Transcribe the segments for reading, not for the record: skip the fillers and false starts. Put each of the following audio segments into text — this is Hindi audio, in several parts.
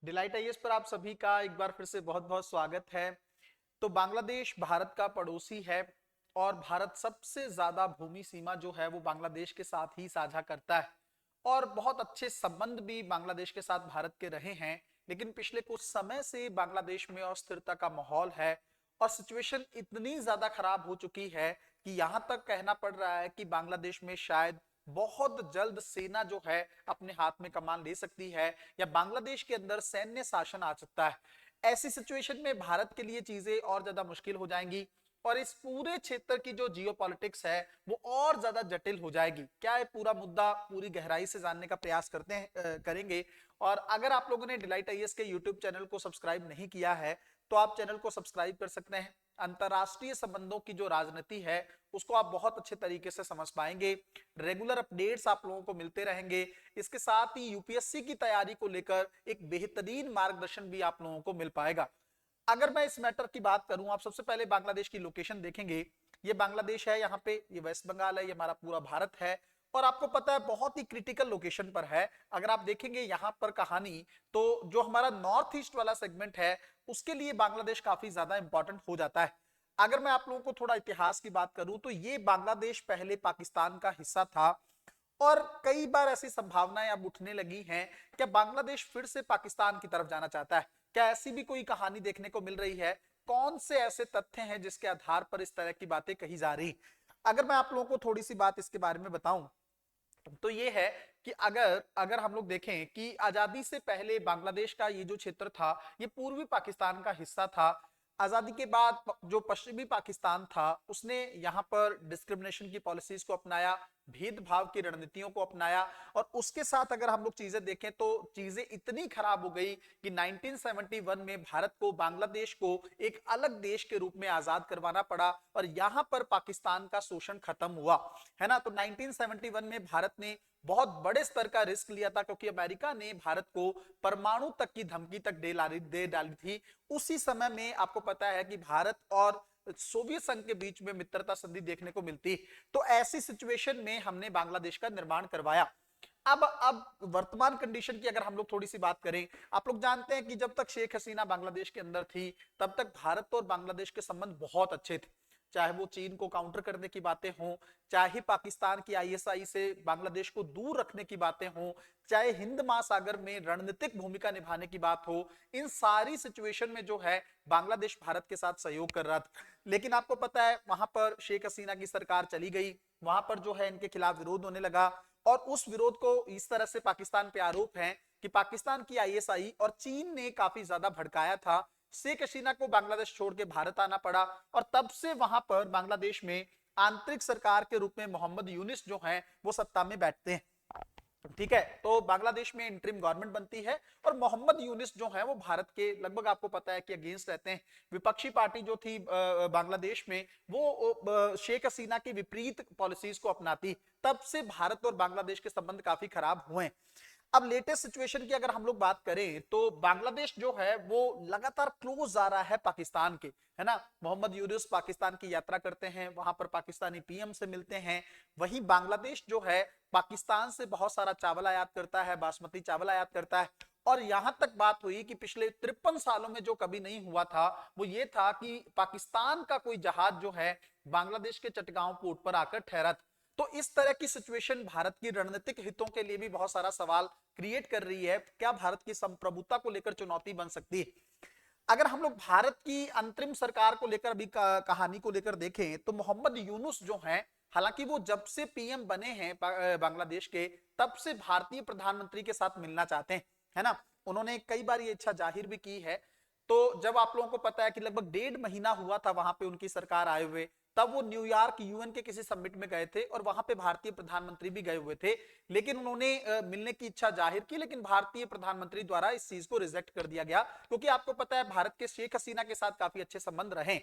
डिलाइट आईएएस पर आप सभी का एक बार फिर से बहुत बहुत स्वागत है। तो बांग्लादेश भारत का पड़ोसी है और भारत सबसे ज्यादा भूमि सीमा जो है वो बांग्लादेश के साथ ही साझा करता है और बहुत अच्छे संबंध भी बांग्लादेश के साथ भारत के रहे हैं। लेकिन पिछले कुछ समय से बांग्लादेश में अस्थिरता का माहौल है और सिचुएशन इतनी ज्यादा खराब हो चुकी है कि यहां तक कहना पड़ रहा है कि बांग्लादेश में शायद बहुत जल्द सेना जो है अपने हाथ में कमान ले सकती है या बांग्लादेश के अंदर सैन्य शासन आ सकता है। ऐसी सिचुएशन में भारत के लिए चीजें और ज्यादा मुश्किल हो जाएंगी और इस पूरे क्षेत्र की जो जियोपॉलिटिक्स है वो और ज्यादा जटिल हो जाएगी। क्या है पूरा मुद्दा पूरी गहराई से जानने का प्रयास करेंगे। और अगर आप लोगों ने डिलाइट आईएएस के यूट्यूब चैनल को सब्सक्राइब नहीं किया है तो आप चैनल को सब्सक्राइब कर सकते हैं। अंतरराष्ट्रीय संबंधों की जो राजनीति है उसको आप बहुत अच्छे तरीके से समझ पाएंगे। रेगुलर अपडेट्स आप लोगों को मिलते रहेंगे। इसके साथ ही यूपीएससी की तैयारी को लेकर एक बेहतरीन मार्गदर्शन भी आप लोगों को मिल पाएगा। अगर मैं इस मैटर की बात करूं, आप सबसे पहले बांग्लादेश की लोकेशन देखेंगे। ये बांग्लादेश है, यहाँ पे ये वेस्ट बंगाल है, ये हमारा पूरा भारत है और आपको पता है बहुत ही क्रिटिकल लोकेशन पर है। अगर आप देखेंगे यहाँ पर कहानी, तो जो हमारा नॉर्थ ईस्ट वाला सेगमेंट है उसके लिए बांग्लादेश काफी ज्यादा इंपॉर्टेंट हो जाता है। अगर मैं आप लोगों को थोड़ा इतिहास की बात करूं तो ये बांग्लादेश पहले पाकिस्तान का हिस्सा था और कई बार ऐसी संभावनाएं अब उठने लगी हैं क्या बांग्लादेश फिर से पाकिस्तान की तरफ जाना चाहता है। क्या ऐसी भी कोई कहानी देखने को मिल रही है? कौन से ऐसे तथ्य हैं जिसके आधार पर इस तरह की बातें कही जा रही? अगर मैं आप लोगों को थोड़ी सी बात इसके बारे में बताऊं तो ये है कि अगर अगर हम लोग देखें कि आजादी से पहले बांग्लादेश का ये जो क्षेत्र था ये पूर्वी पाकिस्तान का हिस्सा था। आजादी के बाद जो पश्चिमी पाकिस्तान था उसने यहाँ पर डिस्क्रिमिनेशन की पॉलिसीज को अपनाया, भेदभाव की रणनीतियों को अपनाया और उसके साथ अगर हम लोग चीजें देखें तो चीजें इतनी खराब हो गई कि 1971 में भारत को बांग्लादेश को एक अलग देश के रूप में आजाद करवाना पड़ा और यहां पर पाकिस्तान का शोषण खत्म हुआ, है ना। तो 1971 में भारत ने बहुत बड़े स्तर का रिस्क लिया था क्योंकि अमेरिका ने भारत को परमाणु तक की धमकी तक दे डाली थी। उसी समय में आपको पता है कि भारत और सोवियत संघ के बीच में मित्रता संधि देखने को मिलती। तो ऐसी सिचुएशन में हमने बांग्लादेश का निर्माण करवाया। अब वर्तमान कंडीशन की अगर हम लोग थोड़ी सी बात करें, आप लोग जानते हैं कि जब तक शेख हसीना बांग्लादेश के अंदर थी तब तक भारत और बांग्लादेश के संबंध बहुत अच्छे थे। चाहे वो चीन को काउंटर करने की बातें हों, चाहे पाकिस्तान की आईएसआई से बांग्लादेश को दूर रखने की बातें हों, चाहे हिंद महासागर में रणनीतिक भूमिका निभाने की बात हो, इन सारी सिचुएशन में जो है बांग्लादेश भारत के साथ सहयोग कर रहा था। लेकिन आपको पता है वहां पर शेख हसीना की सरकार चली गई, वहां पर जो है इनके खिलाफ विरोध होने लगा और उस विरोध को इस तरह से पाकिस्तान पे आरोप है कि पाकिस्तान की आईएसआई और चीन ने काफी ज्यादा भड़काया था। शेख हसीना को बांग्लादेश छोड़ के भारत आना पड़ा और तब से वहां पर बांग्लादेश में आंतरिक सरकार के रूप में मोहम्मद यूनिस जो हैं वो सत्ता में बैठते हैं। ठीक है, तो बांग्लादेश में इंटरिम गवर्नमेंट बनती है और मोहम्मद यूनिस जो है वो भारत के लगभग आपको पता है कि अगेंस्ट रहते हैं। विपक्षी पार्टी जो थी बांग्लादेश में वो शेख हसीना की विपरीत पॉलिसीज को अपनाती। तब से भारत और बांग्लादेश के संबंध काफी खराब हुए। अब लेटेस्ट सिचुएशन की अगर हम लोग बात करें तो बांग्लादेश जो है वो लगातार क्लोज जा रहा है पाकिस्तान के, है ना। मोहम्मद यूनुस पाकिस्तान की यात्रा करते हैं, वहां पर पाकिस्तानी पीएम से मिलते हैं। वहीं बांग्लादेश जो है पाकिस्तान से बहुत सारा चावल आयात करता है, बासमती चावल आयात करता है। और यहां तक बात हुई कि पिछले 53 सालों में जो कभी नहीं हुआ था वो ये था कि पाकिस्तान का कोई जहाज जो है बांग्लादेश के चटगांव पोर्ट पर आकर ठहरा था। तो इस तरह की सिचुएशन भारत की रणनीतिक हितों के लिए भी बहुत सारा सवाल क्रिएट कर रही है। क्या भारत की संप्रभुता को लेकर चुनौती बन सकती है? अगर हम लोग भारत की अंतरिम सरकार को लेकर अभी कहानी को लेकर देखें तो मोहम्मद यूनुस जो हैं, हालांकि वो जब से पीएम बने हैं बांग्लादेश के, तब से भारतीय प्रधानमंत्री के साथ मिलना चाहते हैं, है ना। उन्होंने कई बार ये इच्छा जाहिर भी की है। तो जब आप लोगों को पता है कि लगभग 1.5 महीना हुआ था वहां पे उनकी सरकार आए हुए, तब वो न्यूयॉर्क यूएन के किसी समिट में गए थे और वहां पे भारतीय प्रधानमंत्री भी गए हुए थे। लेकिन उन्होंने मिलने की इच्छा जाहिर की, लेकिन भारतीय प्रधानमंत्री द्वारा इस चीज को रिजेक्ट कर दिया गया क्योंकि आपको पता है भारत के शेख हसीना के साथ काफी अच्छे संबंध रहे।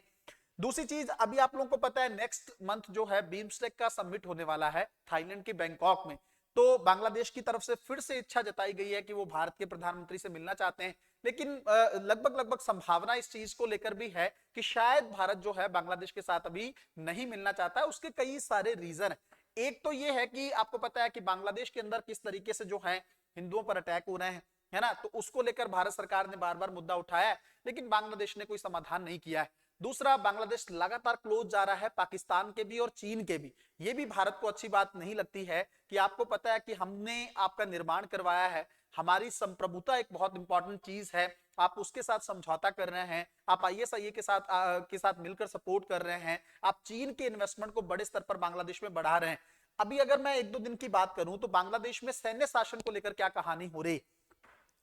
दूसरी चीज, अभी आप लोगों को पता है नेक्स्ट मंथ जो है बीम्स्टेक का समिट होने वाला है थाईलैंड के बैंकॉक में। तो बांग्लादेश की तरफ से फिर से इच्छा जताई गई है कि वो भारत के प्रधानमंत्री से मिलना चाहते हैं। लेकिन लगभग लगभग संभावना इस चीज को लेकर भी है कि शायद भारत जो है बांग्लादेश के साथ अभी नहीं मिलना चाहता है। उसके कई सारे रीजन है। एक तो ये है कि आपको पता है कि बांग्लादेश के अंदर किस तरीके से जो है हिंदुओं पर अटैक हो रहे हैं। है ना। तो उसको लेकर भारत सरकार ने बार बार मुद्दा उठाया है, लेकिन बांग्लादेश ने कोई समाधान नहीं किया है। दूसरा, बांग्लादेश लगातार क्लोज जा रहा है पाकिस्तान के भी और चीन के भी। ये भी भारत को अच्छी बात नहीं लगती है कि आपको पता है कि हमने आपका निर्माण करवाया है, हमारी संप्रभुता एक बहुत इंपॉर्टेंट चीज है, आप उसके साथ समझौता कर रहे हैं, आप आईएसआईए के साथ मिलकर सपोर्ट कर रहे हैं, आप चीन के इन्वेस्टमेंट को बड़े स्तर पर बांग्लादेश में बढ़ा रहे हैं। अभी अगर मैं एक दो दिन की बात करूं तो बांग्लादेश में सैन्य शासन को लेकर क्या कहानी हो रही।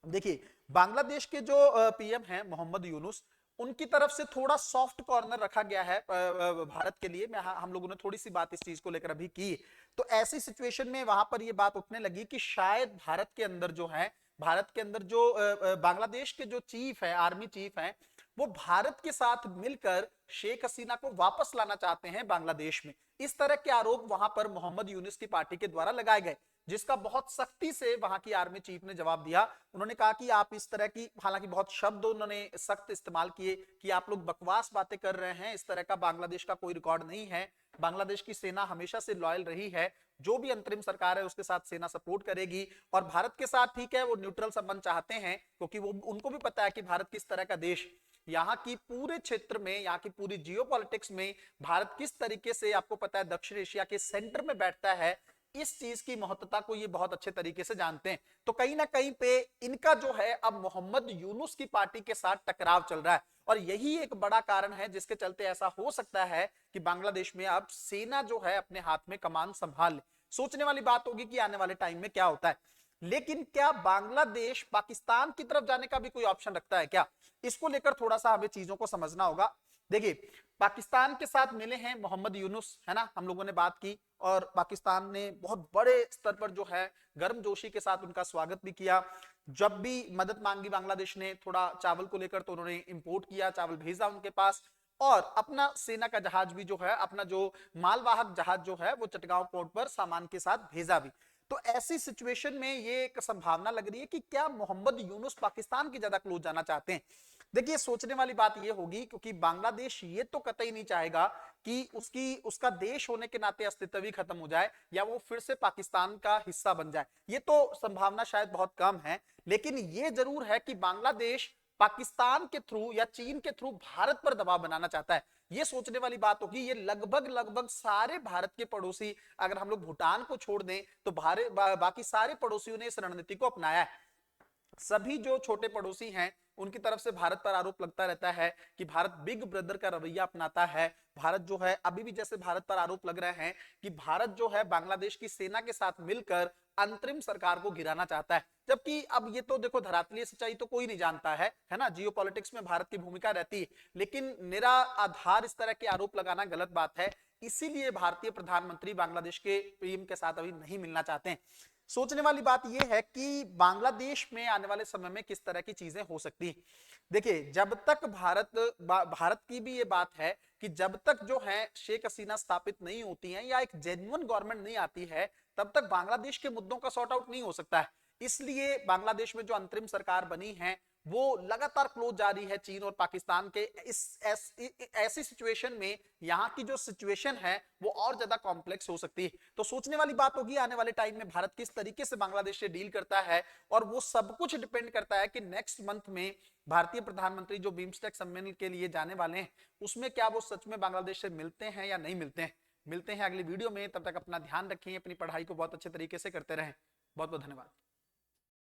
देखिए, बांग्लादेश के जो पीएम हैं मोहम्मद यूनुस, उनकी तरफ से थोड़ा सॉफ्ट कॉर्नर रखा गया है भारत के लिए। हम लोगों ने थोड़ी सी बात इस चीज को लेकर अभी की। तो ऐसी सिचुएशन में वहां पर ये बात उठने लगी कि शायद भारत के अंदर जो है, भारत के अंदर जो बांग्लादेश के जो चीफ है, आर्मी चीफ है, वो भारत के साथ मिलकर शेख हसीना को वापस लाना चाहते हैं बांग्लादेश में। इस तरह के आरोप वहां पर मोहम्मद यूनुस की पार्टी के द्वारा लगाए गए, जिसका बहुत सख्ती से वहां की आर्मी चीफ ने जवाब दिया। उन्होंने कहा कि आप इस तरह की, हालांकि बहुत शब्द उन्होंने सख्त इस्तेमाल किए कि आप लोग बकवास बातें कर रहे हैं, इस तरह का बांग्लादेश का कोई रिकॉर्ड नहीं है, बांग्लादेश की सेना हमेशा से लॉयल रही है, जो भी अंतरिम सरकार है उसके साथ सेना सपोर्ट करेगी। और भारत के साथ ठीक है, वो न्यूट्रल संबंध चाहते हैं, क्योंकि वो उनको भी पता है कि भारत किस तरह का देश, यहाँ की पूरे क्षेत्र में, यहाँ की पूरी जियोपॉलिटिक्स में भारत किस तरीके से, आपको पता है, दक्षिण एशिया के सेंटर में बैठता है, इस चीज की महत्वता को ये बहुत अच्छे तरीके से जानते हैं। तो कहीं ना कहीं पे इनका जो है अब मोहम्मद यूनुस की पार्टी के साथ टकराव चल रहा है, और यही एक बड़ा कारण है जिसके चलते ऐसा हो सकता है कि बांग्लादेश में अब सेना जो है अपने हाथ में कमान संभाल ले। सोचने वाली बात होगी कि आने वाले टाइम में क्या होता है। लेकिन क्या बांग्लादेश पाकिस्तान की तरफ जाने का भी कोई ऑप्शन रखता है क्या, इसको लेकर थोड़ा सा हमें चीजों को समझना होगा। देखिए, पाकिस्तान के साथ मिले हैं मोहम्मद यूनुस, है ना, हम लोगों ने बात की, और पाकिस्तान ने बहुत बड़े स्तर पर जो है गर्मजोशी के साथ उनका स्वागत भी किया। जब भी मदद मांगी बांग्लादेश ने थोड़ा चावल को लेकर, तो उन्होंने इंपोर्ट किया, चावल भेजा उनके पास, और अपना सेना का जहाज भी जो है, अपना जो मालवाहक जहाज जो है, वो चटगांव पोर्ट पर सामान के साथ भेजा भी। तो ऐसी सिचुएशन में ये एक संभावना लग रही है कि क्या मोहम्मद यूनुस पाकिस्तान की ज्यादा क्लोज जाना चाहते हैं। देखिए, सोचने वाली बात ये होगी, क्योंकि बांग्लादेश ये तो कतई नहीं चाहेगा कि उसका देश होने के नाते अस्तित्व ही खत्म हो जाए, या वो फिर से पाकिस्तान का हिस्सा बन जाए। ये तो संभावना शायद बहुत कम है, लेकिन ये जरूर है कि बांग्लादेश पाकिस्तान के थ्रू या चीन के थ्रू भारत पर दबाव बनाना चाहता है। ये सोचने वाली बात होगी। ये लगभग लगभग सारे भारत के पड़ोसी, अगर हम लोग भूटान को छोड़ दें तो बाकी सारे पड़ोसियों ने इस रणनीति को अपनाया है। सभी जो छोटे पड़ोसी हैं, उनकी तरफ से भारत पर आरोप लगता रहता है कि भारत बिग ब्रदर का रवैया अपनाता है। भारत जो है, अभी भी जैसे भारत पर आरोप लग रहे हैं कि भारत जो है बांग्लादेश की सेना के साथ मिलकर अंतरिम सरकार को गिराना चाहता है, जबकि अब ये तो देखो, धरातलीय सच्चाई तो कोई नहीं जानता है ना, जियोपॉलिटिक्स में भारत की भूमिका रहती है, लेकिन निरा आधार इस तरह के आरोप लगाना गलत बात है। इसीलिए भारतीय प्रधानमंत्री बांग्लादेश के पीएम के साथ अभी नहीं मिलना चाहते हैं। सोचने वाली बात यह है कि बांग्लादेश में आने वाले समय में किस तरह की चीजें हो सकती हैं। देखिए, जब तक भारत की भी ये बात है कि जब तक जो है शेख हसीना स्थापित नहीं होती हैं या एक जेन्युइन गवर्नमेंट नहीं आती है, तब तक बांग्लादेश के मुद्दों का सॉर्ट आउट नहीं हो सकता है। इसलिए बांग्लादेश में जो अंतरिम सरकार बनी है, वो लगातार क्लोज जारी है चीन और पाकिस्तान के। ऐसी सिचुएशन में यहाँ की जो सिचुएशन है वो और ज्यादा कॉम्प्लेक्स हो सकती है। तो सोचने वाली बात होगी आने वाले टाइम में भारत किस तरीके से बांग्लादेश से डील करता है, और वो सब कुछ डिपेंड करता है कि नेक्स्ट मंथ में भारतीय प्रधानमंत्री जो बिम्स्टेक सम्मेलन के लिए जाने वाले हैं, उसमें क्या वो सच में बांग्लादेश से मिलते हैं या नहीं मिलते हैं। मिलते हैं अगली वीडियो में, तब तक अपना ध्यान रखें, अपनी पढ़ाई को बहुत अच्छे तरीके से करते रहें। बहुत बहुत धन्यवाद।